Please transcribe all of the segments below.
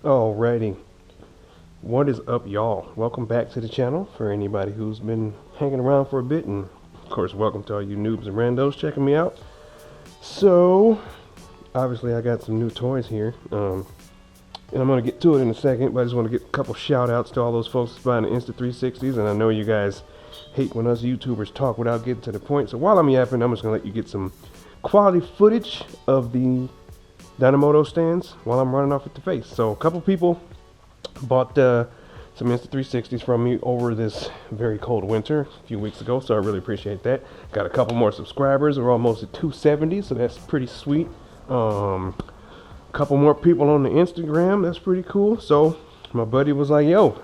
Alrighty, what is up, y'all? Welcome back to the channel for anybody who's been hanging around for a bit, and of course welcome to all you noobs and randos checking me out. So obviously I got some new toys here, and I'm going to get to it in a second, but I just want to get a couple shout outs to all those folks buying the Insta360s. And I know you guys hate when us YouTubers talk without getting to the point, so while I'm yapping, I'm just going to let you get some quality footage of the Dynamoto stands while I'm running off at the face. So a couple people bought some Insta360s from me over this very cold winter a few weeks ago, so I really appreciate that. Got a couple more subscribers. We're almost at 270, so that's pretty sweet. Couple more people on the Instagram. That's pretty cool. So my buddy was like, yo,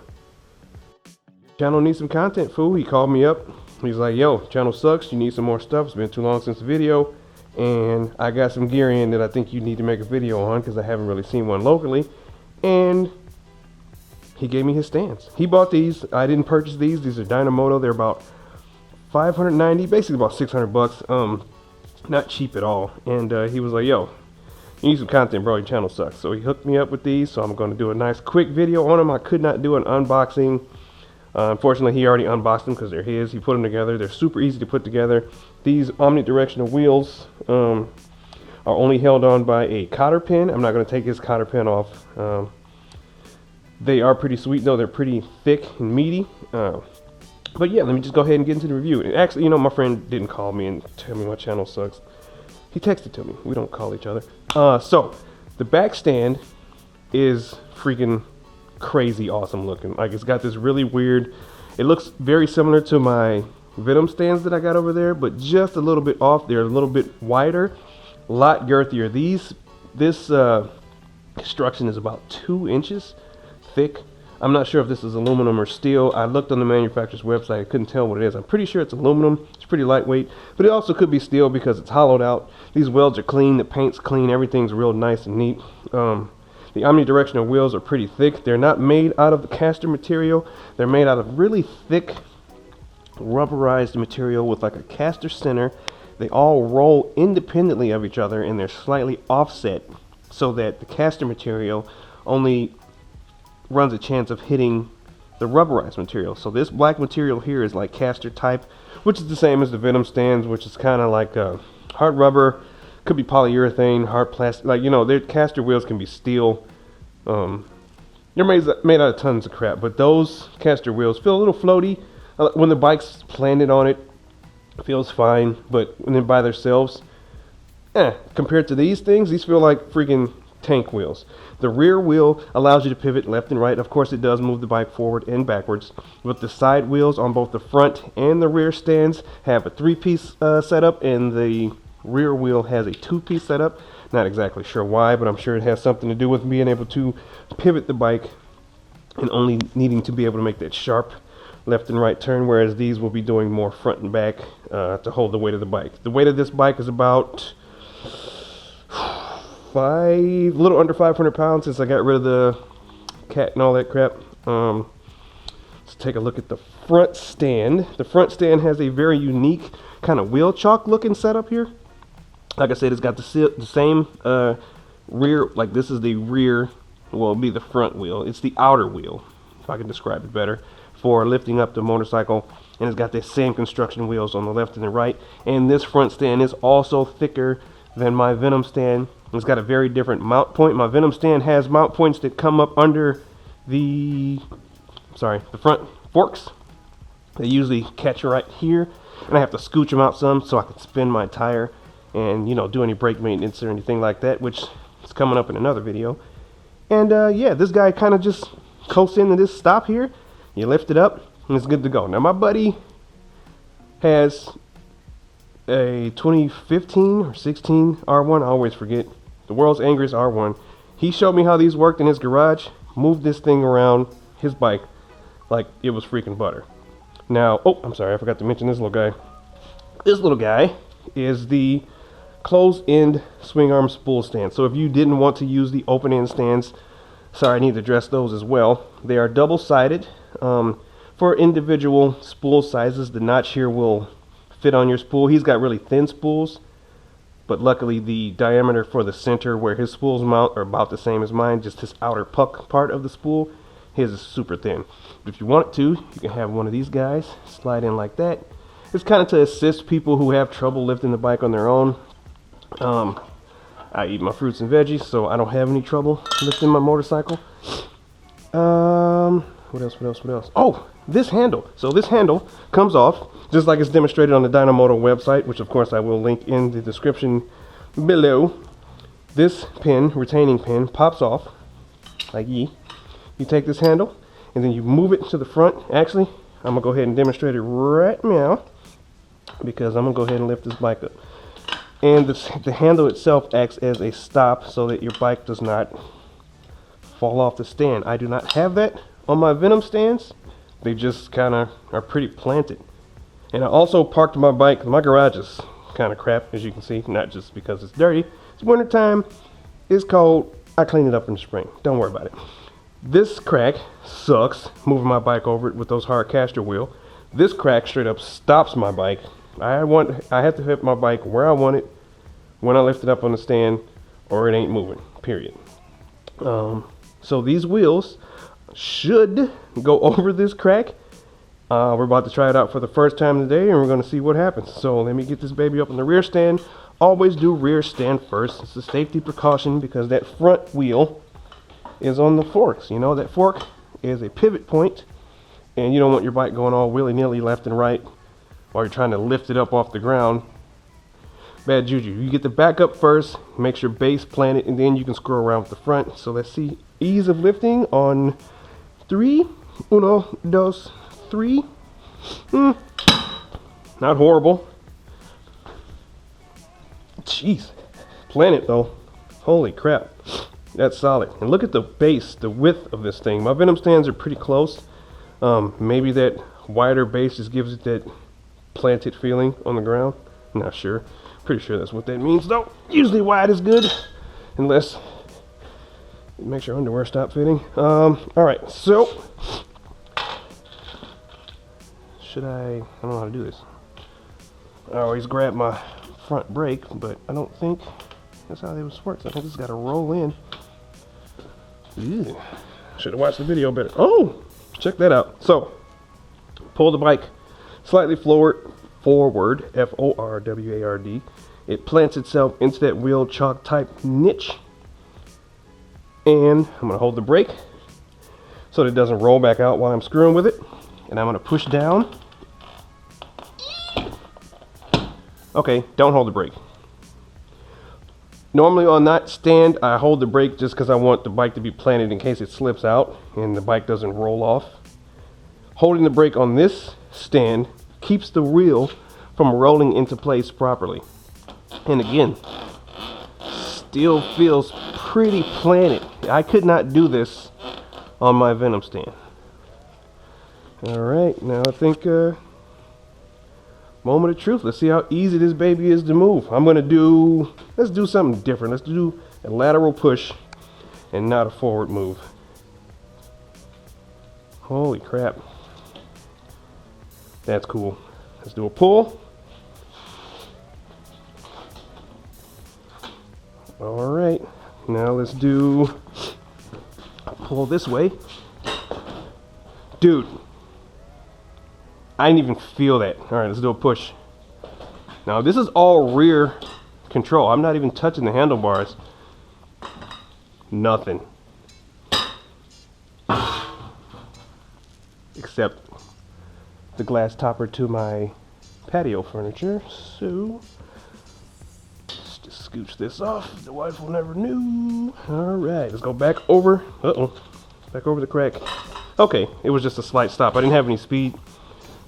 channel needs some content, fool. He called me up. He's like, yo, channel sucks. You need some more stuff. It's been too long since the video. And I got some gear in that I think you need to make a video on because I haven't really seen one locally. And he gave me his stands. He bought these. I didn't purchase these. These are Dynamoto. They're about 590, basically about 600 bucks. Not cheap at all. And he was like, yo, you need some content, bro. Your channel sucks. So he hooked me up with these. So I'm going to do a nice quick video on them. I could not do an unboxing. Unfortunately, he already unboxed them because they're his. He put them together. They're super easy to put together. These omnidirectional wheels are only held on by a cotter pin. I'm not going to take his cotter pin off. They are pretty sweet, though. They're pretty thick and meaty. But yeah, let me just go ahead and get into the review. And actually, you know, my friend didn't call me and tell me my channel sucks. He texted to me. We don't call each other. So the back stand is freaking crazy awesome looking. Like, it's got this really weird, it looks very similar to my Venom stands that I got over there, but just a little bit off. They're a little bit wider, a lot girthier. This construction is about 2 inches thick. I'm not sure if this is aluminum or steel. I looked on the manufacturer's website. I couldn't tell what it is. I'm pretty sure it's aluminum. It's pretty lightweight, but it also could be steel because it's hollowed out. These welds are clean. The paint's clean. Everything's real nice and neat. The omnidirectional wheels are pretty thick. They're not made out of the caster material. They're made out of really thick rubberized material with like a caster center. They all roll independently of each other and they're slightly offset so that the caster material only runs a chance of hitting the rubberized material. So this black material here is like caster type, which is the same as the Venom stands, which is kind of like hard rubber. Could be polyurethane, hard plastic. Like, you know, their caster wheels can be steel. They're made out of tons of crap, but those caster wheels feel a little floaty. When the bike's planted on it, it feels fine, but when they're by themselves, compared to these things, these feel like freaking tank wheels. The rear wheel allows you to pivot left and right. Of course, it does move the bike forward and backwards, but the side wheels on both the front and the rear stands have a 3-piece setup, and the rear wheel has a 2-piece setup. Not exactly sure why, but I'm sure it has something to do with being able to pivot the bike and only needing to be able to make that sharp left and right turn, whereas these will be doing more front and back to hold the weight of the bike. The weight of this bike is about a little under 500 pounds since I got rid of the cat and all that crap. Let's take a look at the front stand. The front stand has a very unique kind of wheel chalk looking setup here. Like I said, it's got the same rear, like this is the rear, well, it'll be the front wheel. It's the outer wheel, if I can describe it better, for lifting up the motorcycle. And it's got the same construction wheels on the left and the right. And this front stand is also thicker than my Venom stand. It's got a very different mount point. My Venom stand has mount points that come up under the front forks. They usually catch right here, and I have to scooch them out some so I can spin my tire and, you know, do any brake maintenance or anything like that, which is coming up in another video. And yeah, this guy kind of just coasts into this stop here. You lift it up and it's good to go. Now my buddy has a 2015 or 16 R1, I always forget, the world's angriest R1. He showed me how these worked in his garage, moved this thing around his bike like it was freaking butter. Now, oh, I'm sorry, I forgot to mention this little guy. This little guy is the closed-end swing arm spool stand. So if you didn't want to use the open-end stands, sorry, I need to address those as well. They are double-sided. For individual spool sizes, the notch here will fit on your spool. He's got really thin spools. but luckily the diameter for the center where his spools mount are about the same as mine, just his outer puck part of the spool. His is super thin. But if you want to, you can have one of these guys slide in like that. It's kind of to assist people who have trouble lifting the bike on their own. I eat my fruits and veggies, so I don't have any trouble lifting my motorcycle. What else? Oh, this handle. So this handle comes off, just like it's demonstrated on the Dynamoto website, which of course I will link in the description below. This pin, retaining pin, pops off, like ye. You take this handle, and then you move it to the front. Actually, I'm going to go ahead and demonstrate it right now, because I'm going to go ahead and lift this bike up. And the handle itself acts as a stop so that your bike does not fall off the stand. I do not have that on my Venom stands. They just kind of are pretty planted. And I also parked my bike. My garage is kind of crap, as you can see, not just because it's dirty. It's wintertime, it's cold, I clean it up in the spring. Don't worry about it. This crack sucks, moving my bike over it with those hard caster wheel. This crack straight up stops my bike. I have to hit my bike where I want it, when I lift it up on the stand, or it ain't moving, period. So these wheels should go over this crack. We're about to try it out for the first time today, and we're going to see what happens. So let me get this baby up on the rear stand. Always do rear stand first. It's a safety precaution because that front wheel is on the forks. You know, that fork is a pivot point, and you don't want your bike going all willy-nilly left and right while you're trying to lift it up off the ground. Bad juju. You get the back up first, make sure base planted, and then you can screw around with the front. So let's see ease of lifting on 3. 1, 2, 3. Not horrible. Jeez. Planet though. Holy crap. That's solid. And look at the base, the width of this thing. My Venom stands are pretty close. Maybe that wider base just gives it that planted feeling on the ground. Not sure. Pretty sure that's what that means though. Usually wide is good, unless it makes your underwear stop fitting. Alright, so I don't know how to do this. I always grab my front brake, but I don't think that's how this works. I think this has got to roll in. Ew. Should have watched the video better. Oh, check that out. So, pull the bike slightly forward, F-O-R-W-A-R-D. It plants itself into that wheel chalk type niche. And I'm going to hold the brake so that it doesn't roll back out while I'm screwing with it. And I'm going to push down. Okay, don't hold the brake. Normally on that stand, I hold the brake just because I want the bike to be planted in case it slips out and the bike doesn't roll off. Holding the brake on this stand keeps the wheel from rolling into place properly. And again, still feels pretty planted. I could not do this on my Venom stand. Alright, now I think moment of truth. Let's see how easy this baby is to move. Let's do something different. Let's do a lateral push and not a forward move. Holy crap. That's cool. Let's do a pull. Alright, now let's do a pull this way. Dude, I didn't even feel that. Alright, let's do a push. Now this is all rear control. I'm not even touching the handlebars. Nothing. Except the glass topper to my patio furniture. So let's just scooch this off. The wife will never know. Alright, let's go back over. Back over the crack. Okay, it was just a slight stop. I didn't have any speed.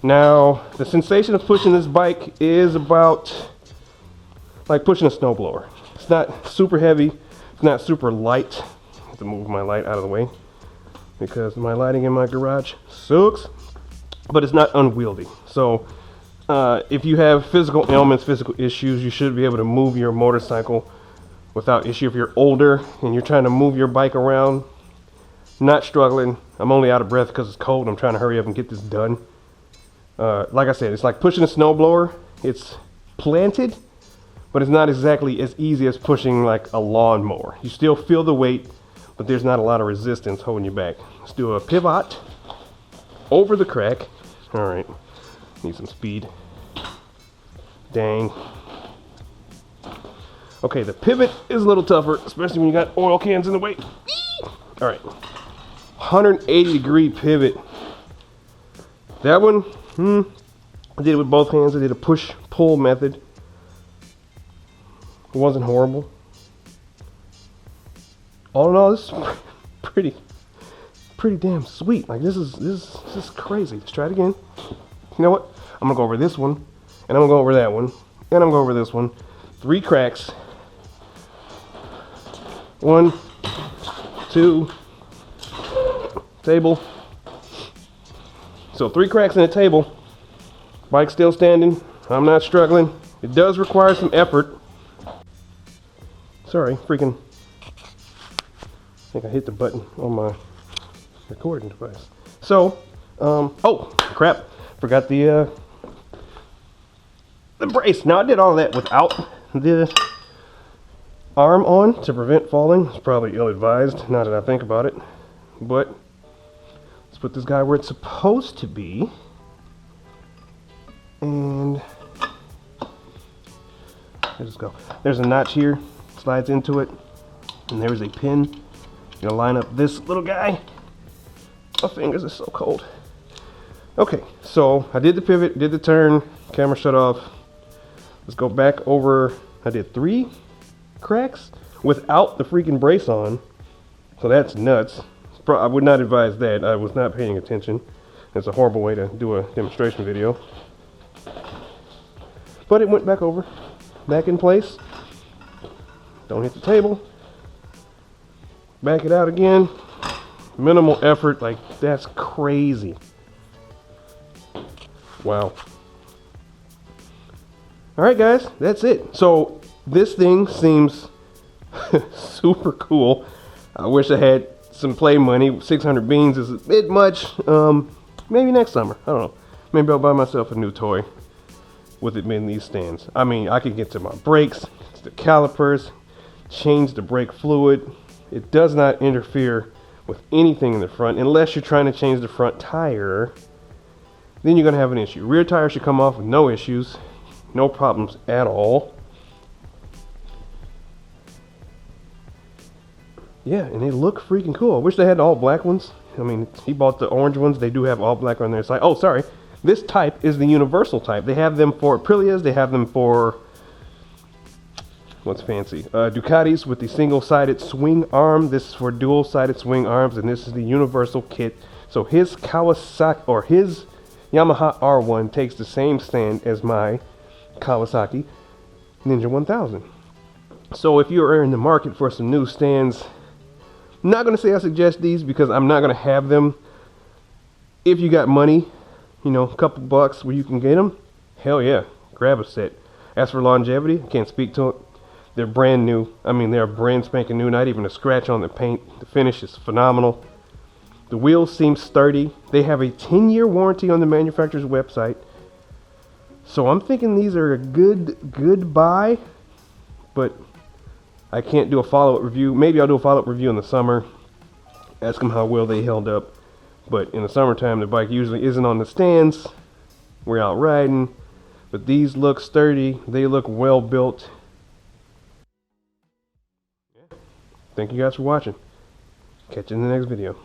Now, the sensation of pushing this bike is about like pushing a snowblower. It's not super heavy. It's not super light. I have to move my light out of the way because my lighting in my garage sucks. But it's not unwieldy. So, if you have physical ailments, physical issues, you should be able to move your motorcycle without issue. If you're older and you're trying to move your bike around, not struggling. I'm only out of breath because it's cold. I'm trying to hurry up and get this done. Like I said, it's like pushing a snowblower. It's planted, but it's not exactly as easy as pushing like a lawnmower. You still feel the weight, but there's not a lot of resistance holding you back. Let's do a pivot over the crack. All right, need some speed. Dang. Okay, the pivot is a little tougher, especially when you got oil cans in the way. All right, 180-degree pivot. That one, I did it with both hands. I did a push-pull method. It wasn't horrible. All in all, this is pretty damn sweet. Like, this is crazy. Let's try it again. You know what? I'm gonna go over this one, and I'm gonna go over that one, and I'm gonna go over this one. 3 cracks. 1, 2, table. So 3 cracks in a table. Bike still standing. I'm not struggling. It does require some effort. Sorry, freaking. I think I hit the button on my recording device. So, oh crap! Forgot the brace. Now I did all that without the arm on to prevent falling. It's probably ill-advised now that I think about it. But let's put this guy where it's supposed to be. And let's go. There's a notch here, slides into it, and there's a pin. Gonna line up this little guy. My fingers are so cold. Okay, so I did the pivot, did the turn, camera shut off. Let's go back over. I did 3 cracks without the freaking brace on, so that's nuts. I would not advise that. I was not paying attention. It's a horrible way to do a demonstration video. But it went back over, back in place. Don't hit the table. Back it out again. Minimal effort, like that's crazy. Wow. All right, guys, that's it. So this thing seems super cool. I wish I had some play money. 600 beans is a bit much. Maybe next summer. I don't know. Maybe I'll buy myself a new toy with it in these stands. I mean, I could get to my brakes, the calipers, change the brake fluid. It does not interfere with anything in the front unless you're trying to change the front tire. Then you're going to have an issue. Rear tire should come off with no issues, no problems at all. Yeah, and they look freaking cool. I wish they had all black ones. I mean, he bought the orange ones. They do have all black on their side. Oh, sorry. This type is the universal type. They have them for Aprilias. They have them for, what's fancy? Ducatis with the single-sided swing arm. This is for dual-sided swing arms, and this is the universal kit. So his Kawasaki, or his Yamaha R1 takes the same stand as my Kawasaki Ninja 1000. So if you're in the market for some new stands, I'm not going to say I suggest these because I'm not going to have them. If you got money, you know, a couple bucks where you can get them, hell yeah, grab a set. As for longevity, I can't speak to it. They're brand new. I mean, they're brand spanking new, not even a scratch on the paint. The finish is phenomenal. The wheels seem sturdy. They have a 10-year warranty on the manufacturer's website. So I'm thinking these are a good buy, but I can't do a follow-up review. Maybe I'll do a follow-up review in the summer. Ask them how well they held up. But in the summertime, the bike usually isn't on the stands. We're out riding. But these look sturdy. They look well built. Thank you guys for watching. Catch you in the next video.